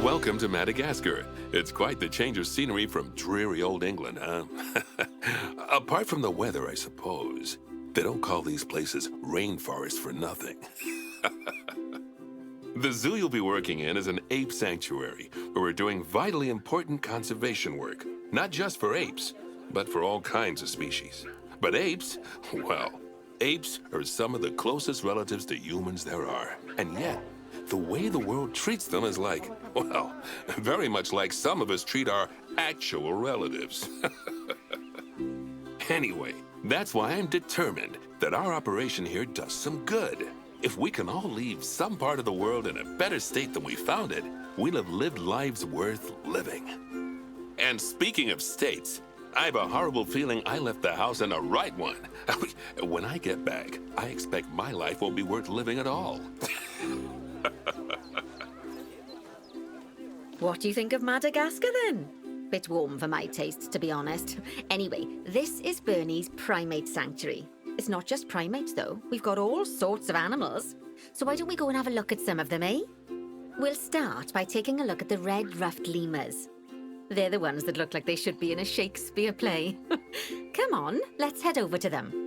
Welcome to Madagascar. It's quite the change of scenery from dreary old England, huh? Apart from the weather, I suppose. They don't call these places rainforests for nothing. The zoo you'll be working in is an ape sanctuary, where we're doing vitally important conservation work. Not just for apes, but for all kinds of species. But apes, well, apes are some of the closest relatives to humans there are. And yet, the way the world treats them is like, well, very much like some of us treat our actual relatives. Anyway, that's why I'm determined that our operation here does some good. If we can all leave some part of the world in a better state than we found it, we'll have lived lives worth living. And speaking of states, I have a horrible feeling I left the house in the right one. When I get back, I expect my life won't be worth living at all. What do you think of Madagascar, then? Bit warm for my taste, to be honest. Anyway, this is Bernie's primate sanctuary. It's not just primates, though. We've got all sorts of animals. So why don't we go and have a look at some of them, eh? We'll start by taking a look at the red-ruffed lemurs. They're the ones that look like they should be in a Shakespeare play. Come on, let's head over to them.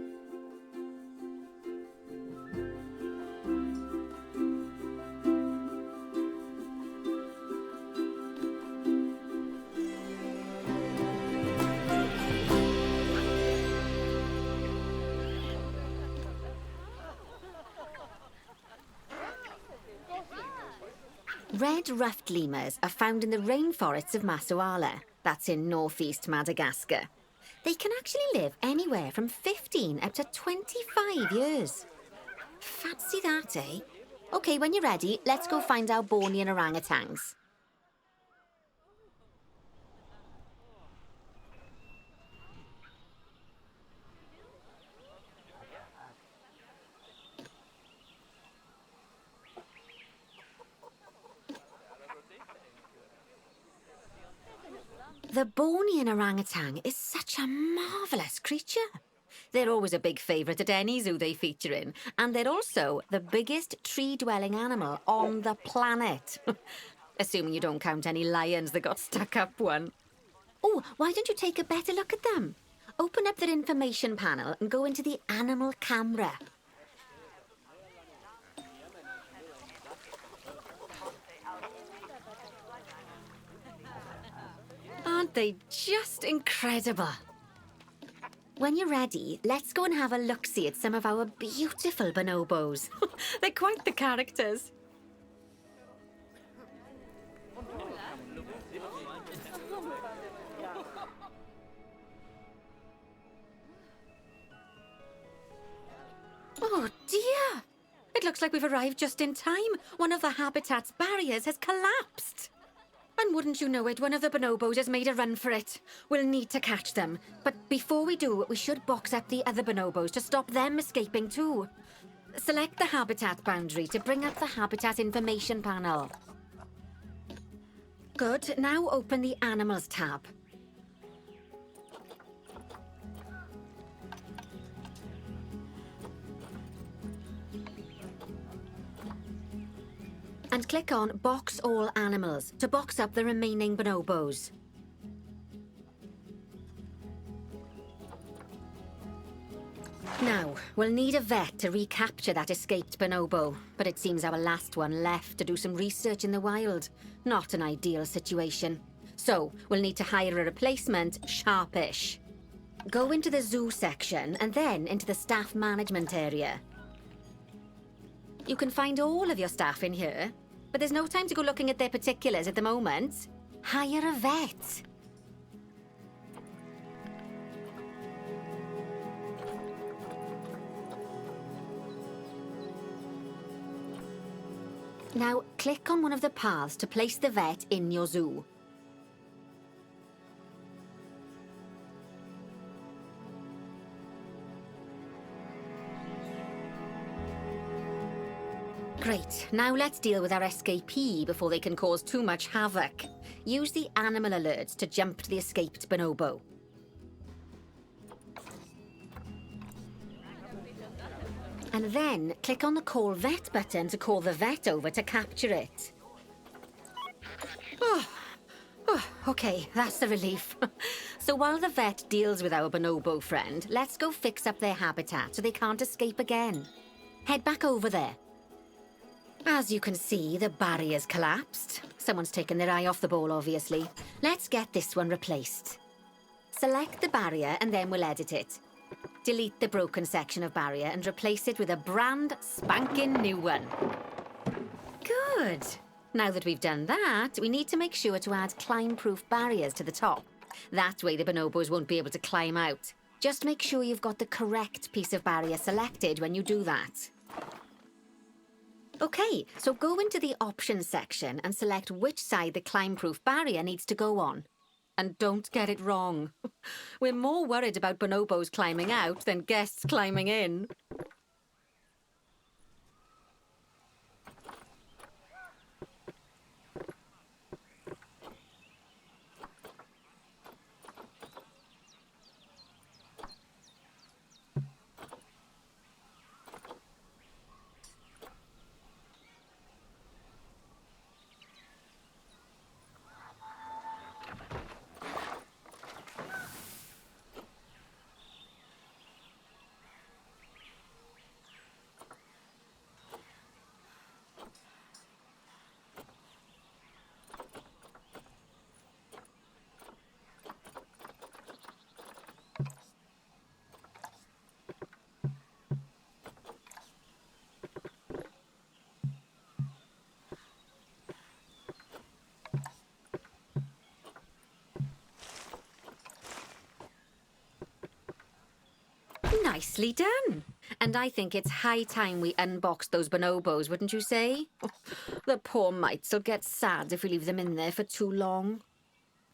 Red-ruffed lemurs are found in the rainforests of Massaoala. That's in northeast Madagascar. They can actually live anywhere from 15 up to 25 years. Fancy that, eh? OK, when you're ready, let's go find our Bornean orangutans. The Bornean orangutan is such a marvellous creature. They're always a big favourite at any zoo they feature in, and they're also the biggest tree-dwelling animal on the planet. Assuming you don't count any lions that got stuck up one. Oh, why don't you take a better look at them? Open up their information panel and go into the animal camera. Aren't they just incredible? When you're ready, let's go and have a look-see at some of our beautiful bonobos. They're quite the characters. Oh dear! It looks like we've arrived just in time. One of the habitat's barriers has collapsed. And wouldn't you know it, one of the bonobos has made a run for it. We'll need to catch them. But before we do, we should box up the other bonobos to stop them escaping too. Select the habitat boundary to bring up the habitat information panel. Good. Now open the Animals tab. And click on Box All Animals to box up the remaining bonobos. Now, we'll need a vet to recapture that escaped bonobo, but it seems our last one left to do some research in the wild. Not an ideal situation. So, we'll need to hire a replacement sharpish. Go into the zoo section and then into the staff management area. You can find all of your staff in here, but there's no time to go looking at their particulars at the moment. Hire a vet. Now, click on one of the paths to place the vet in your zoo. Great. Now let's deal with our escapee before they can cause too much havoc. use the animal alerts to jump to the escaped bonobo. And then click on the Call Vet button to call the vet over to capture it. Okay, that's a relief. So while the vet deals with our bonobo friend, let's go fix up their habitat so they can't escape again. Head back over there. As you can see, the barrier's collapsed. Someone's taken their eye off the ball, obviously. Let's get this one replaced. Select the barrier and then we'll edit it. Delete the broken section of barrier and replace it with a brand spanking new one. Good. Now that we've done that, we need to make sure to add climb-proof barriers to the top. That way the bonobos won't be able to climb out. Just make sure you've got the correct piece of barrier selected when you do that. Okay, so go into the options section and select which side the climb-proof barrier needs to go on. And don't get it wrong. We're more worried about bonobos climbing out than guests climbing in. Nicely done. And I think it's high time we unboxed those bonobos, wouldn't you say? The poor mites will get sad if we leave them in there for too long.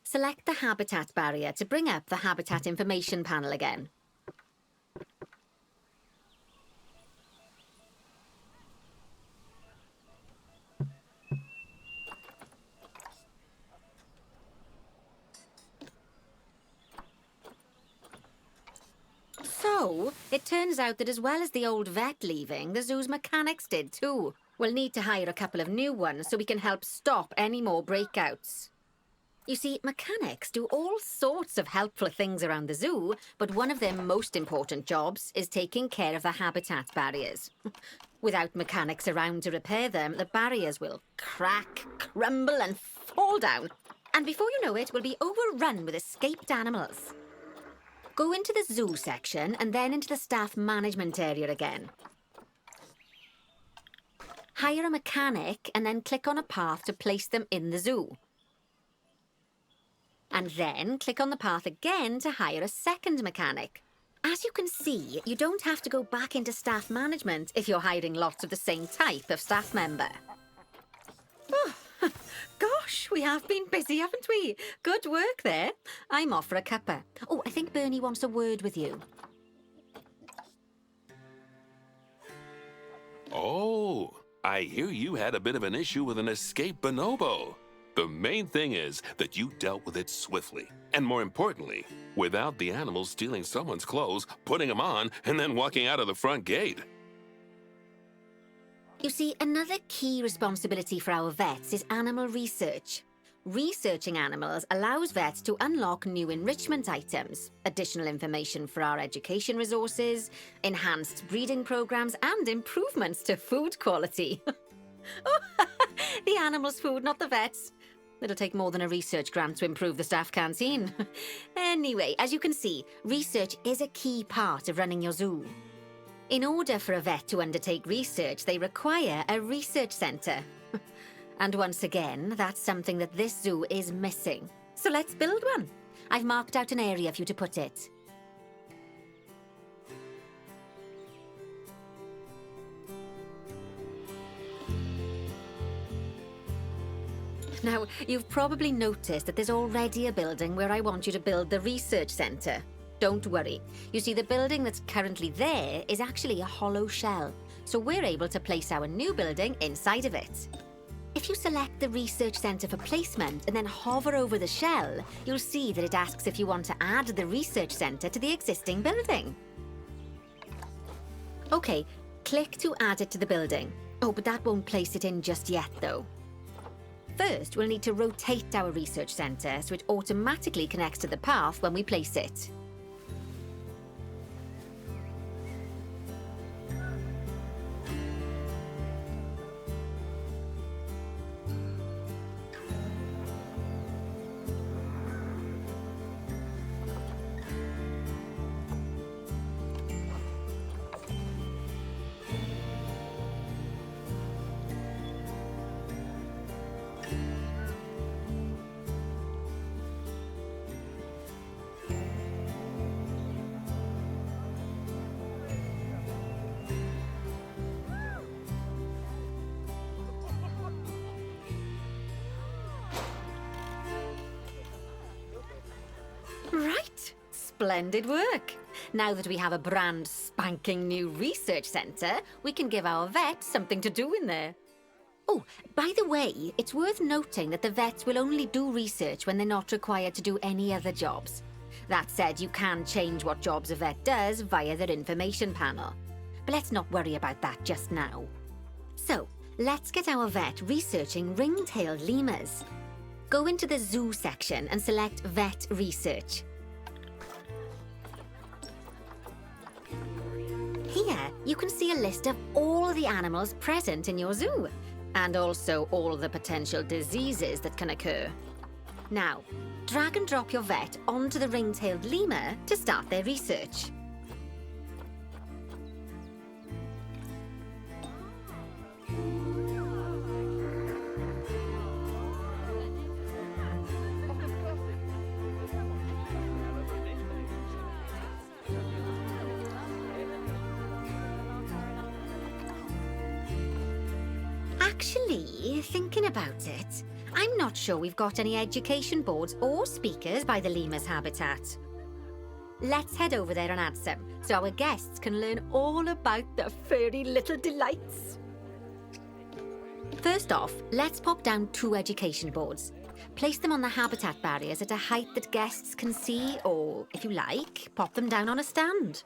Select the habitat barrier to bring up the habitat information panel again. So, it turns out that as well as the old vet leaving, the zoo's mechanics did too. We'll need to hire a couple of new ones so we can help stop any more breakouts. You see, mechanics do all sorts of helpful things around the zoo, but one of their most important jobs is taking care of the habitat barriers. Without mechanics around to repair them, the barriers will crack, crumble and fall down. And before you know it, we'll be overrun with escaped animals. Go into the zoo section and then into the staff management area again. Hire a mechanic and then click on a path to place them in the zoo. And then click on the path again to hire a second mechanic. As you can see, you don't have to go back into staff management if you're hiring lots of the same type of staff member. Oh, gosh, we have been busy, haven't we? Good work there. I'm off for a cuppa. Oh, I think Bernie wants a word with you. Oh, I hear you had a bit of an issue with an escaped bonobo. The main thing is that you dealt with it swiftly. And more importantly, without the animals stealing someone's clothes, putting them on, and then walking out of the front gate. You see, another key responsibility for our vets is animal research. Researching animals allows vets to unlock new enrichment items, additional information for our education resources, enhanced breeding programs, and improvements to food quality. Oh, the animals' food, not the vets. It'll take more than a research grant to improve the staff canteen. Anyway, as you can see, research is a key part of running your zoo. In order for a vet to undertake research, they require a research centre. And once again, that's something that this zoo is missing. So let's build one. I've marked out an area for you to put it. Now, you've probably noticed that there's already a building where I want you to build the research centre. Don't worry. You see, the building that's currently there is actually a hollow shell, so we're able to place our new building inside of it. If you select the research centre for placement and then hover over the shell, you'll see that it asks if you want to add the research centre to the existing building. OK, click to add it to the building. Oh, but that won't place it in just yet, though. First, we'll need to rotate our research centre so it automatically connects to the path when we place it. Right, splendid work. Now that we have a brand spanking new research centre, we can give our vets something to do in there. Oh, by the way, it's worth noting that the vets will only do research when they're not required to do any other jobs. That said, you can change what jobs a vet does via their information panel. But let's not worry about that just now. So, let's get our vet researching ring-tailed lemurs. Go into the zoo section and select Vet Research. Here, you can see a list of all the animals present in your zoo, and also all the potential diseases that can occur. Now, drag and drop your vet onto the ring-tailed lemur to start their research. Actually, thinking about it, I'm not sure we've got any education boards or speakers by the lemur's habitat. Let's head over there and add some, so our guests can learn all about their furry little delights. First off, let's pop down 2 education boards. Place them on the habitat barriers at a height that guests can see, or, if you like, pop them down on a stand.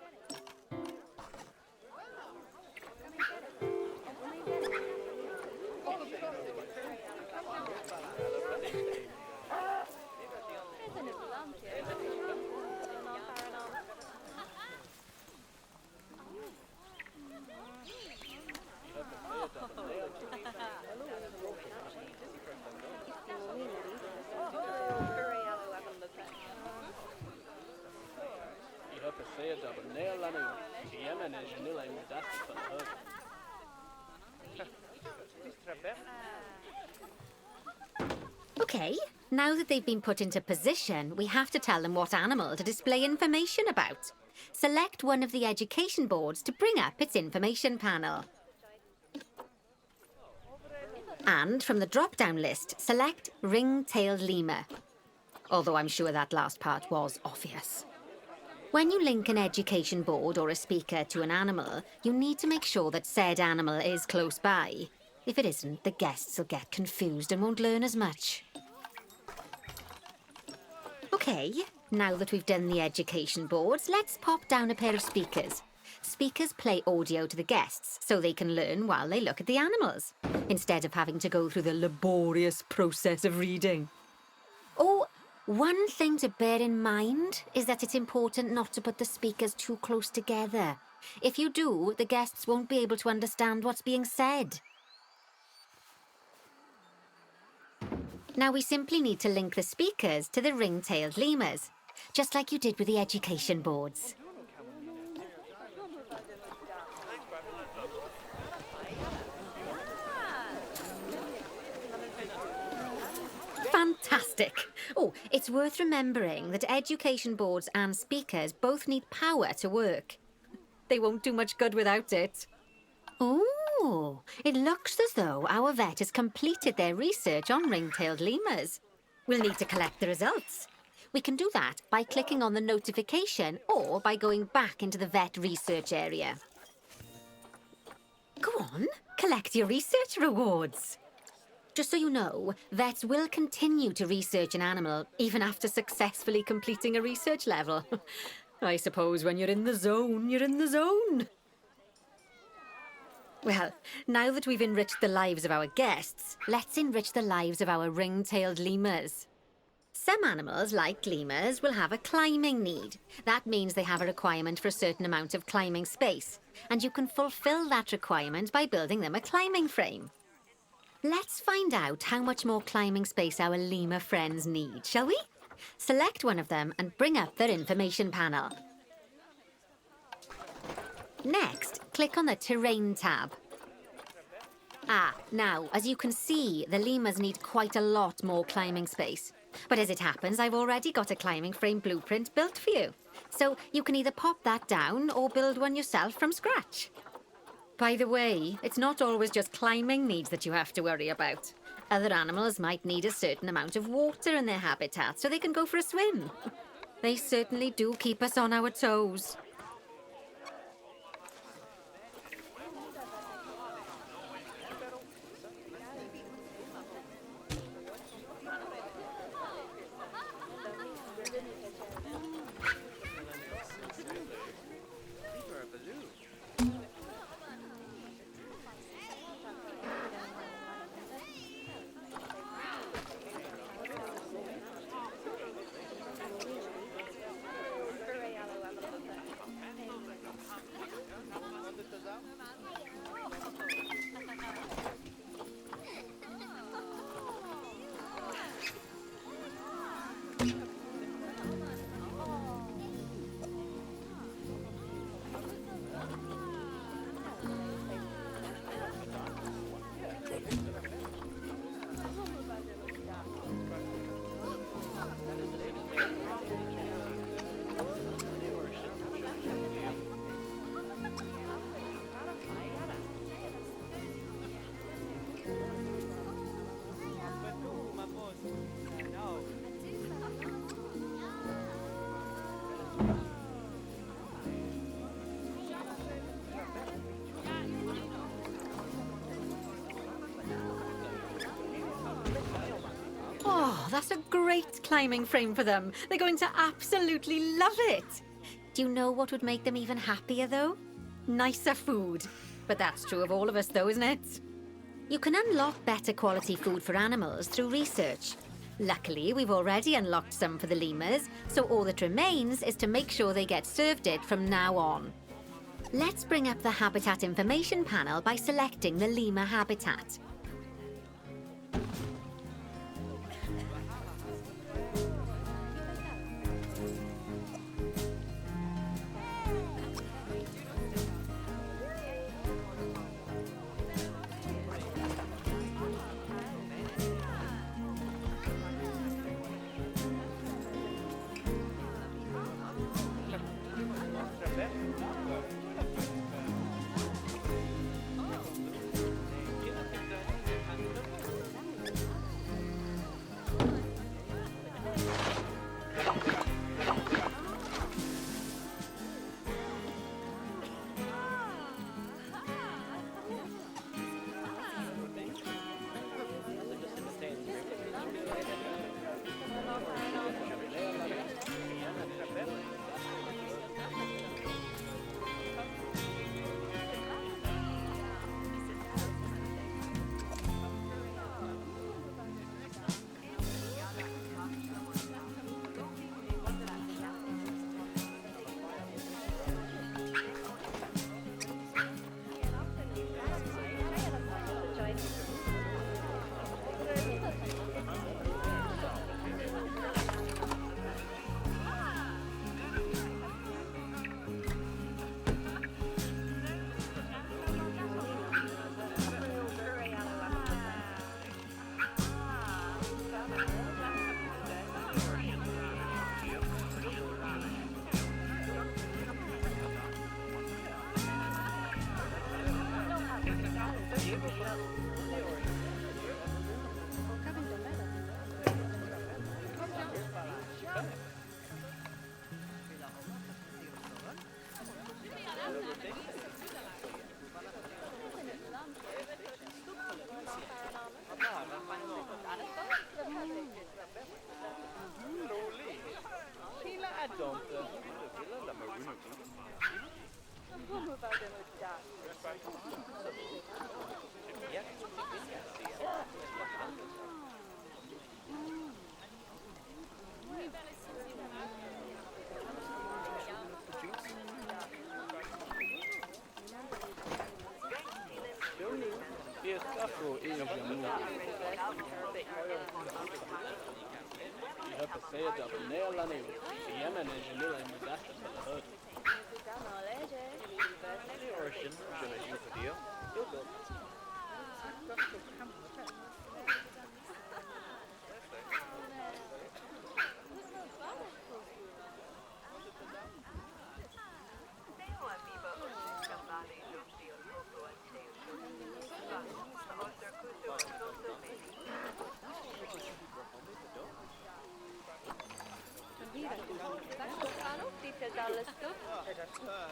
Okay, now that they've been put into position, we have to tell them what animal to display information about. Select one of the education boards to bring up its information panel. And from the drop-down list, select ring-tailed lemur. Although I'm sure that last part was obvious. When you link an education board or a speaker to an animal, you need to make sure that said animal is close by. If it isn't, the guests will get confused and won't learn as much. Okay, now that we've done the education boards, let's pop down a pair of speakers. Speakers play audio to the guests so they can learn while they look at the animals, instead of having to go through the laborious process of reading. Oh, one thing to bear in mind is that it's important not to put the speakers too close together. If you do, the guests won't be able to understand what's being said. Now we simply need to link the speakers to the ring-tailed lemurs, just like you did with the education boards. Fantastic! Oh, it's worth remembering that education boards and speakers both need power to work. They won't do much good without it. Oh, it looks as though our vet has completed their research on ring-tailed lemurs. We'll need to collect the results. We can do that by clicking on the notification or by going back into the vet research area. Go on, collect your research rewards. Just so you know, vets will continue to research an animal even after successfully completing a research level. I suppose when you're in the zone, you're in the zone. Well, now that we've enriched the lives of our guests, let's enrich the lives of our ring-tailed lemurs. Some animals, like lemurs, will have a climbing need. That means they have a requirement for a certain amount of climbing space, and you can fulfill that requirement by building them a climbing frame. Let's find out how much more climbing space our lemur friends need, shall we? Select one of them and bring up their information panel. Next, click on the Terrain tab. Now, as you can see, the lemurs need quite a lot more climbing space. But as it happens, I've already got a climbing frame blueprint built for you. So you can either pop that down or build one yourself from scratch. By the way, it's not always just climbing needs that you have to worry about. Other animals might need a certain amount of water in their habitat so they can go for a swim. They certainly do keep us on our toes. Oh, that's a great climbing frame for them. They're going to absolutely love it. Do you know what would make them even happier, though? Nicer food. But that's true of all of us, though, isn't it? You can unlock better quality food for animals through research. Luckily, we've already unlocked some for the lemurs, so all that remains is to make sure they get served it from now on. Let's bring up the habitat information panel by selecting the lemur habitat.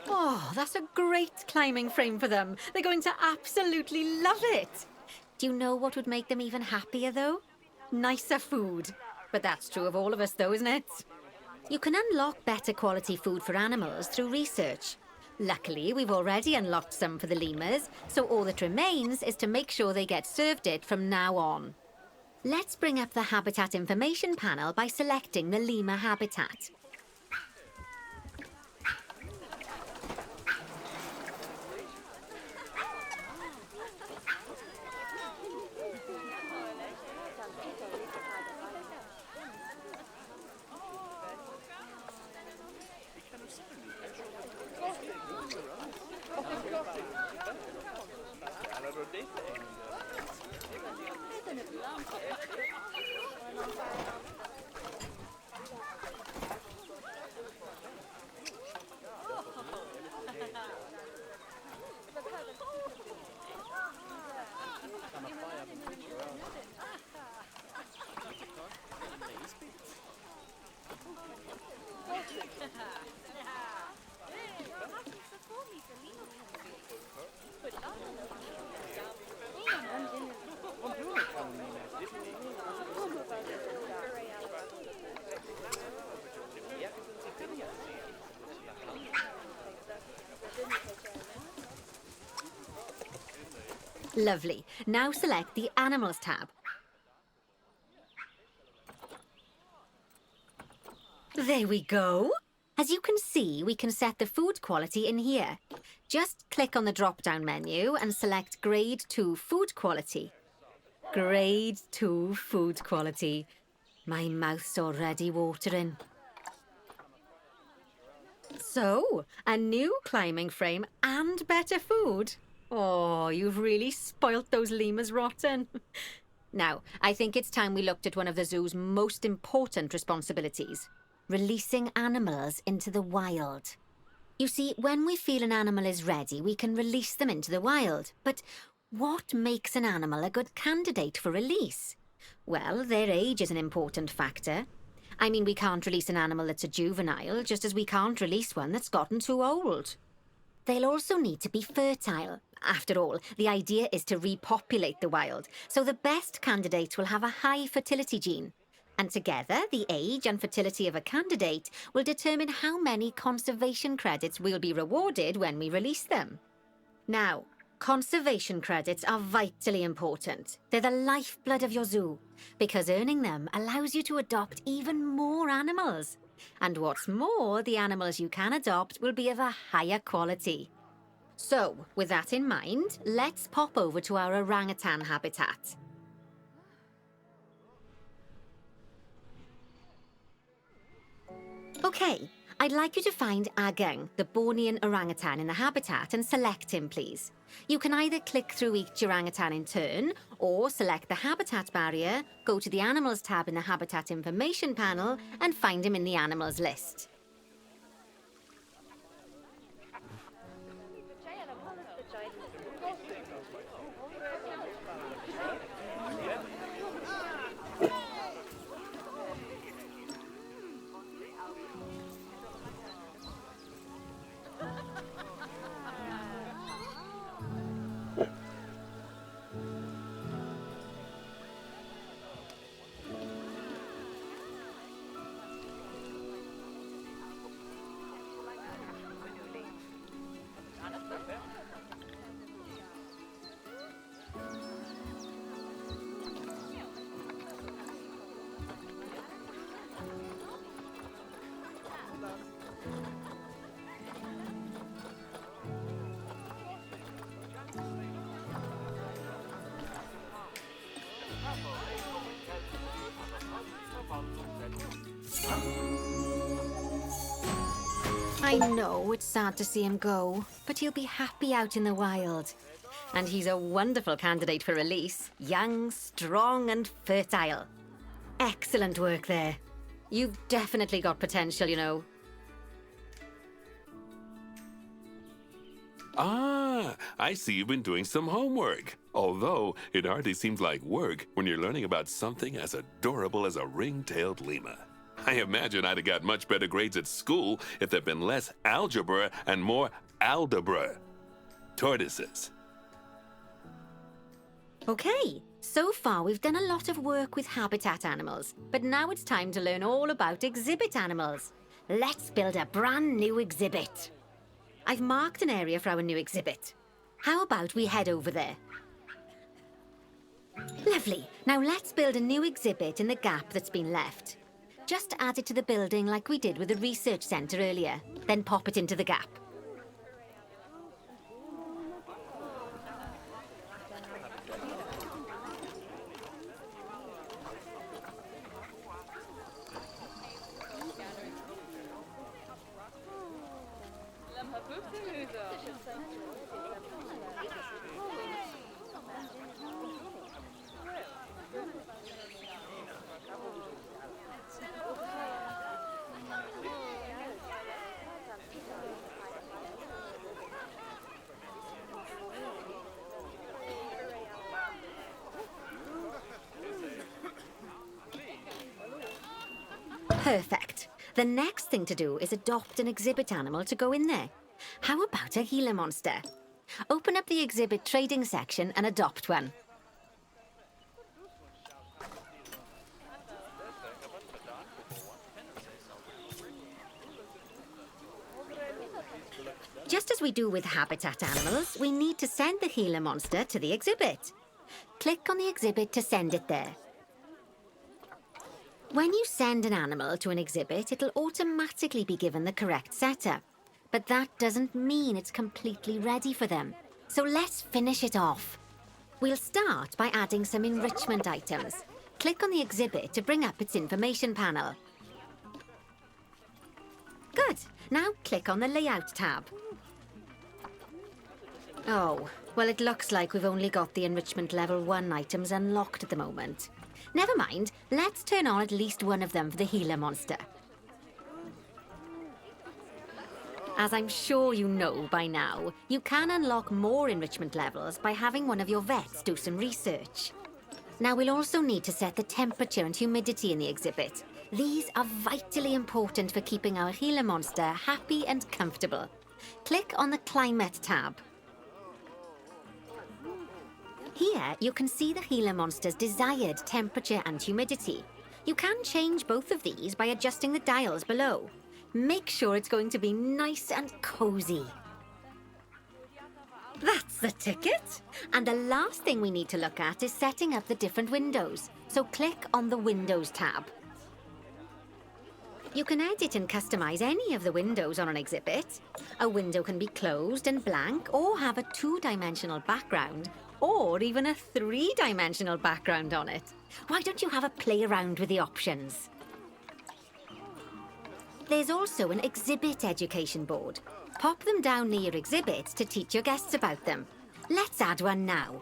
Oh, that's a great climbing frame for them. They're going to absolutely love it. Do you know what would make them even happier, though? Nicer food. But that's true of all of us, though, isn't it? You can unlock better quality food for animals through research. Luckily, we've already unlocked some for the lemurs, so all that remains is to make sure they get served it from now on. Let's bring up the habitat information panel by selecting the lemur habitat. Lovely. Now select the Animals tab. There we go. As you can see, we can set the food quality in here. Just click on the drop-down menu and select Grade 2 Food Quality. Grade 2 Food Quality. My mouth's already watering. So, a new climbing frame and better food. Oh, you've really spoilt those lemurs rotten. Now, I think it's time we looked at one of the zoo's most important responsibilities. Releasing animals into the wild. You see, when we feel an animal is ready, we can release them into the wild. But what makes an animal a good candidate for release? Well, their age is an important factor. I mean, we can't release an animal that's a juvenile, just as we can't release one that's gotten too old. They'll also need to be fertile. After all, the idea is to repopulate the wild, so the best candidates will have a high fertility gene. And together, the age and fertility of a candidate will determine how many conservation credits we'll be rewarded when we release them. Now, conservation credits are vitally important. They're the lifeblood of your zoo, because earning them allows you to adopt even more animals. And what's more, the animals you can adopt will be of a higher quality. So, with that in mind, let's pop over to our orangutan habitat. Okay, I'd like you to find Ageng, the Bornean orangutan in the habitat, and select him, please. You can either click through each orangutan in turn, or select the habitat barrier, go to the Animals tab in the Habitat Information panel, and find him in the Animals list. I know it's sad to see him go, but he'll be happy out in the wild. And he's a wonderful candidate for release. Young, strong, and fertile. Excellent work there. You've definitely got potential, you know. Ah, I see you've been doing some homework. Although, it hardly seems like work when you're learning about something as adorable as a ring-tailed lemur. I imagine I'd have got much better grades at school if there'd been less algebra and more aldebra. Tortoises. Okay, so far we've done a lot of work with habitat animals, but now it's time to learn all about exhibit animals. Let's build a brand new exhibit. I've marked an area for our new exhibit. How about we head over there? Lovely. Now let's build a new exhibit in the gap that's been left. Just add it to the building like we did with the research centre earlier, then pop it into the gap. Perfect. The next thing to do is adopt an exhibit animal to go in there. How about a Gila monster? Open up the exhibit trading section and adopt one. Just as we do with habitat animals, we need to send the Gila monster to the exhibit. Click on the exhibit to send it there. When you send an animal to an exhibit, it'll automatically be given the correct setup. But that doesn't mean it's completely ready for them. So let's finish it off. We'll start by adding some enrichment items. Click on the exhibit to bring up its information panel. Good. Now click on the Layout tab. Oh, well, it looks like we've only got the enrichment level 1 items unlocked at the moment. Never mind, let's turn on at least one of them for the Gila monster. As I'm sure you know by now, you can unlock more enrichment levels by having one of your vets do some research. Now we'll also need to set the temperature and humidity in the exhibit. These are vitally important for keeping our Gila monster happy and comfortable. Click on the Climate tab. Here, you can see the Gila monster's desired temperature and humidity. You can change both of these by adjusting the dials below. Make sure it's going to be nice and cozy. That's the ticket! And the last thing we need to look at is setting up the different windows. So click on the Windows tab. You can edit and customize any of the windows on an exhibit. A window can be closed and blank, or have a 2-dimensional background, or even a 3-dimensional background on it. Why don't you have a play around with the options? There's also an exhibit education board. Pop them down near your exhibits to teach your guests about them. Let's add one now.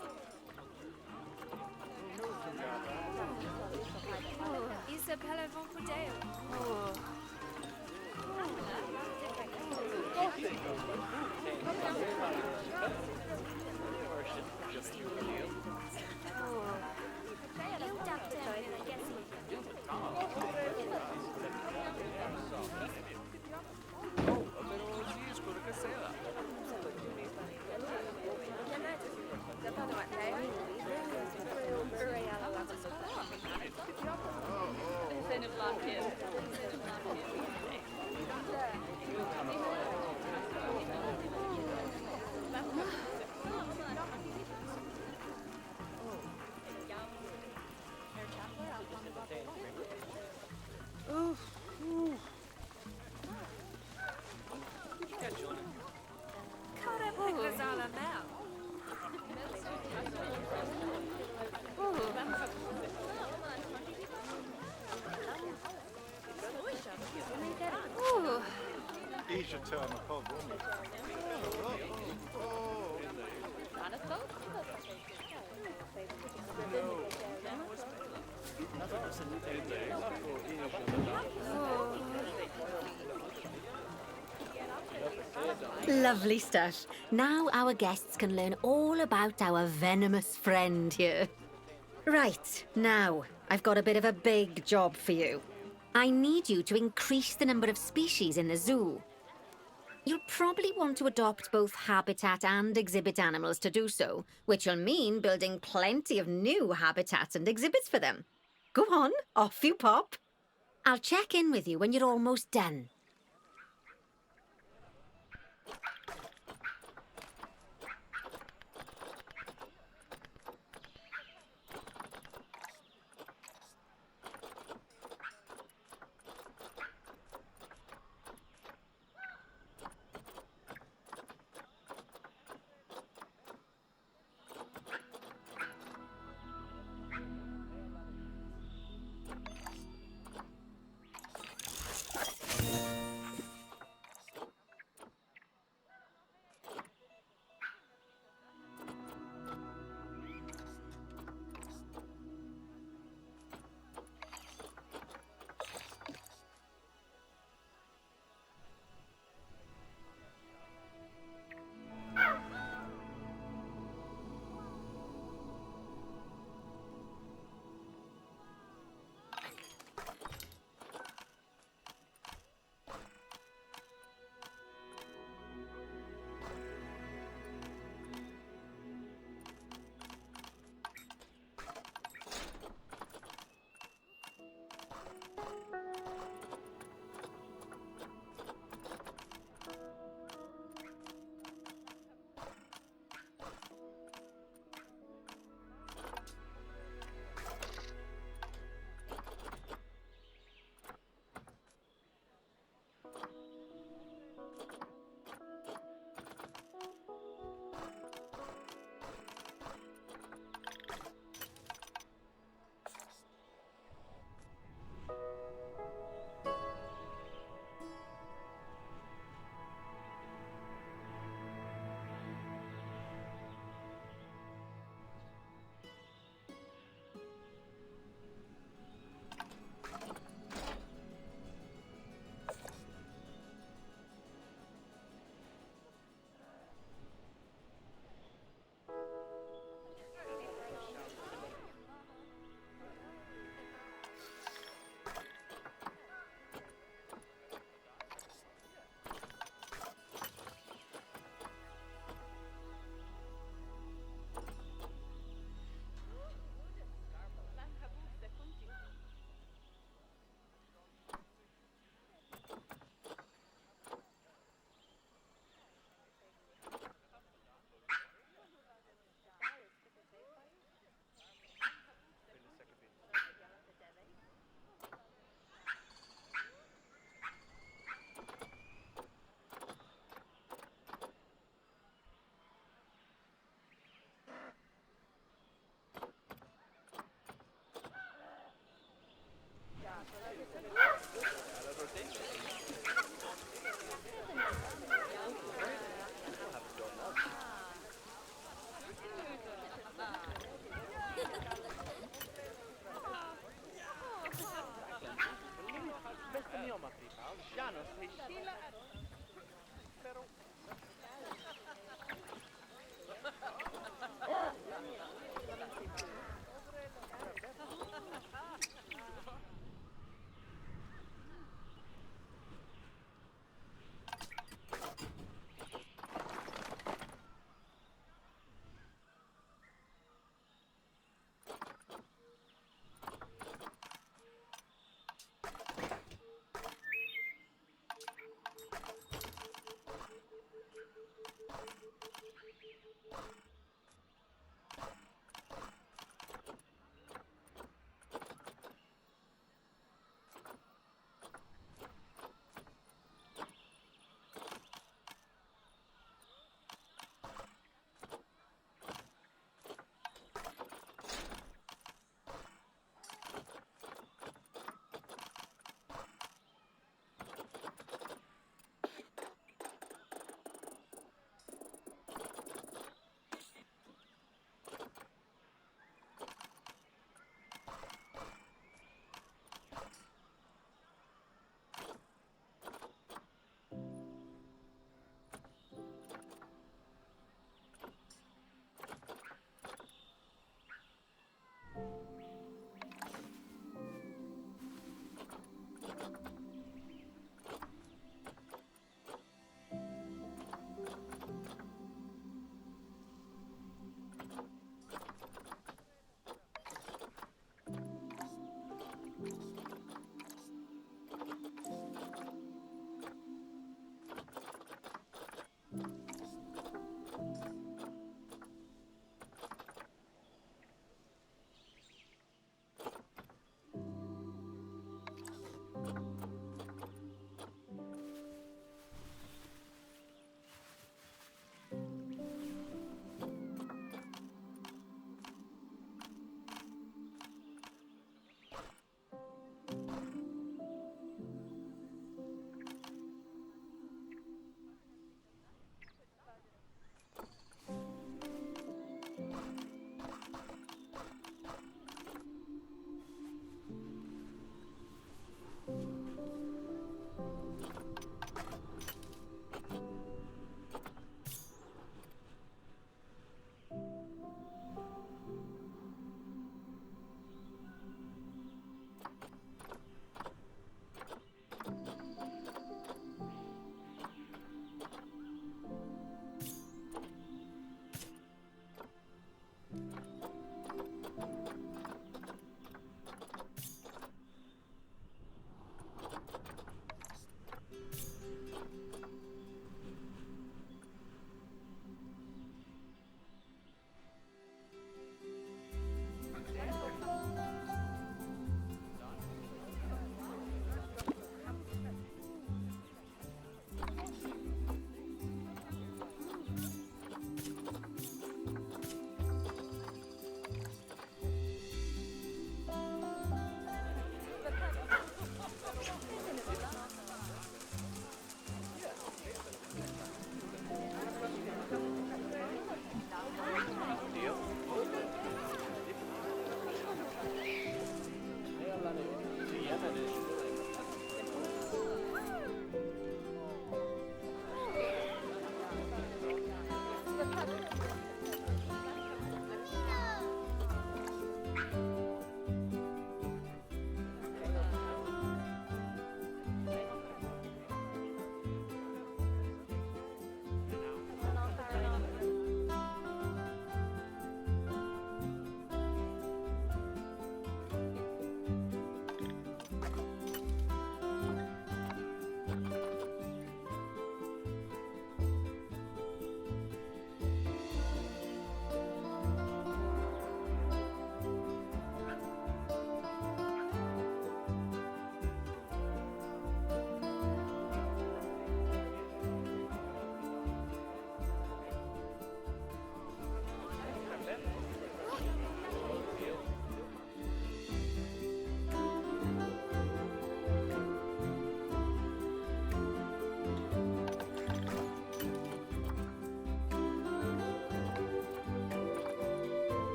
He's your turn, won't Lovely stuff. Now our guests can learn all about our venomous friend here. Right, now, I've got a bit of a big job for you. I need you to increase the number of species in the zoo. You'll probably want to adopt both habitat and exhibit animals to do so, which will mean building plenty of new habitats and exhibits for them. Go on, off you pop. I'll check in with you when you're almost done.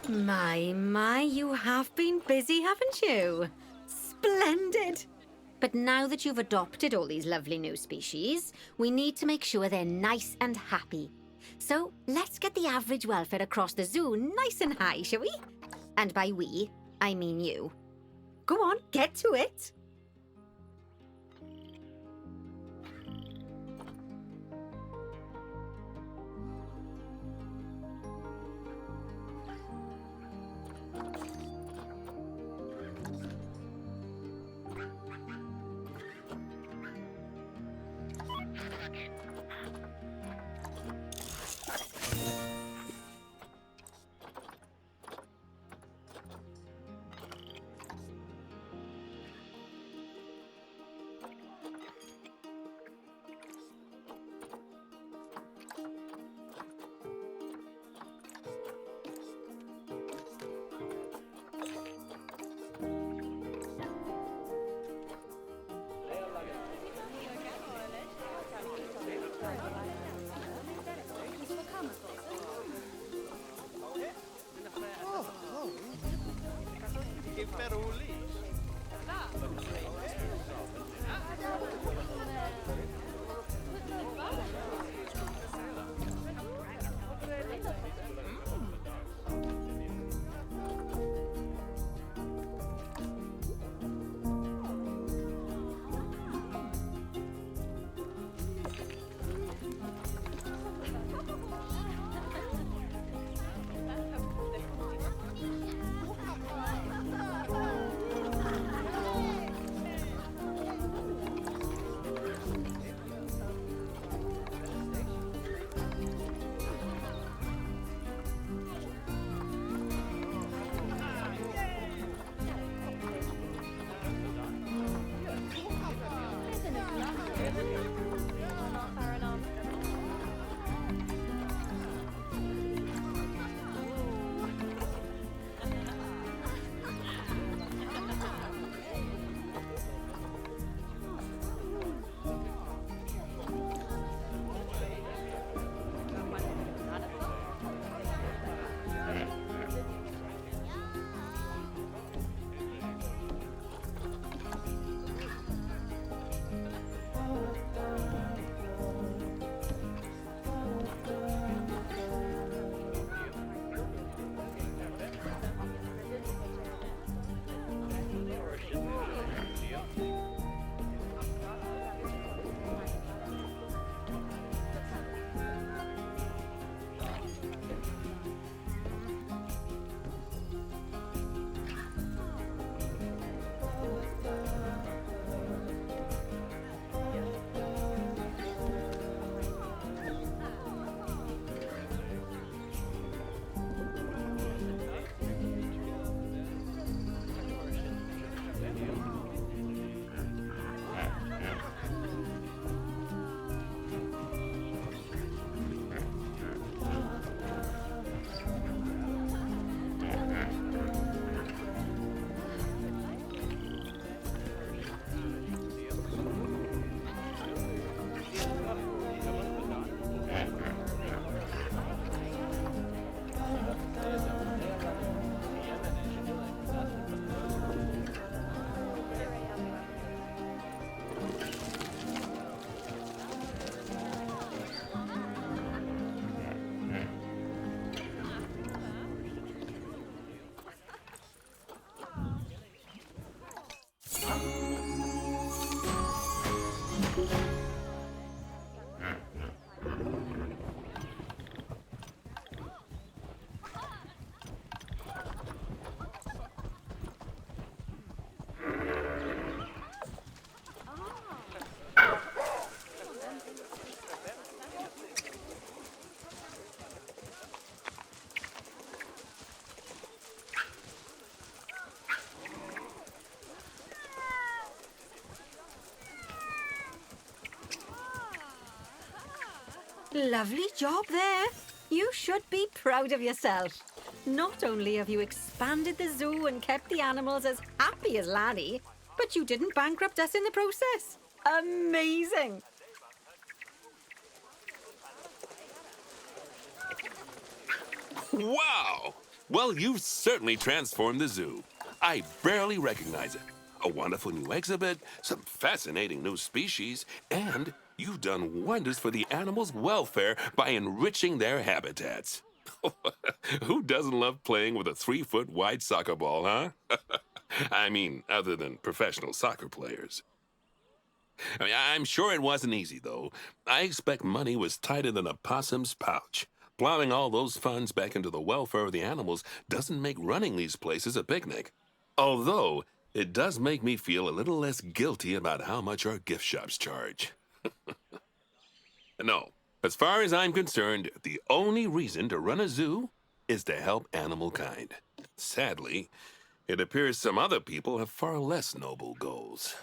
My, you have been busy, haven't you? Splendid! But now that you've adopted all these lovely new species, we need to make sure they're nice and happy. So let's get the average welfare across the zoo nice and high, shall we? And by we, I mean you. Go on, get to it! Lovely job there. You should be proud of yourself. Not only have you expanded the zoo and kept the animals as happy as Laddie, but you didn't bankrupt us in the process. Amazing! Wow! Well, you've certainly transformed the zoo. I barely recognize it. A wonderful new exhibit, some fascinating new species, and you've done wonders for the animals' welfare by enriching their habitats. Who doesn't love playing with a 3-foot wide soccer ball, huh? I mean, other than professional soccer players. I'm sure it wasn't easy, though. I expect money was tighter than a possum's pouch. Plowing all those funds back into the welfare of the animals doesn't make running these places a picnic. Although, it does make me feel a little less guilty about how much our gift shops charge. No, as far as I'm concerned, the only reason to run a zoo is to help animal kind. Sadly, it appears some other people have far less noble goals.